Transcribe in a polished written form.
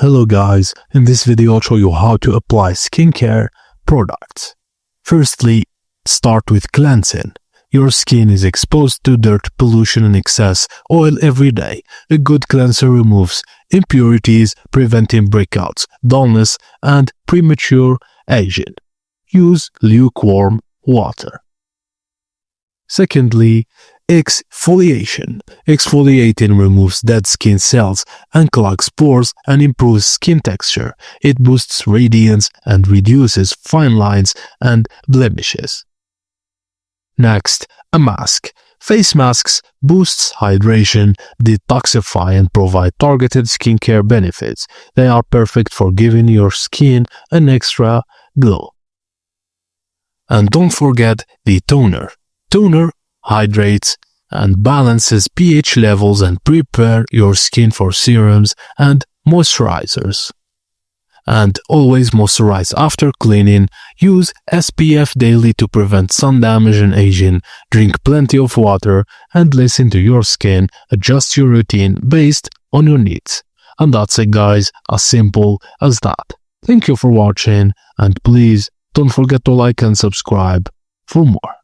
Hello guys, in this video I'll show you how to apply skincare products. Firstly, start with cleansing. Your skin is exposed to dirt, pollution and excess oil every day. A good cleanser removes impurities, preventing breakouts, dullness and premature aging. Use lukewarm water. Secondly, exfoliation. Exfoliating removes dead skin cells, unclogs pores, and improves skin texture. It boosts radiance and reduces fine lines and blemishes. Next, a mask. Face masks boosts hydration, detoxify, and provide targeted skincare benefits. They are perfect for giving your skin an extra glow. And don't forget the toner. Toner hydrates and balances pH levels and prepare your skin for serums and moisturizers. And always moisturize after cleaning. Use SPF daily to prevent sun damage and aging. Drink plenty of water and listen to your skin. Adjust your routine based on your needs. And that's it guys, as simple as that. Thank you for watching and please don't forget to like and subscribe for more.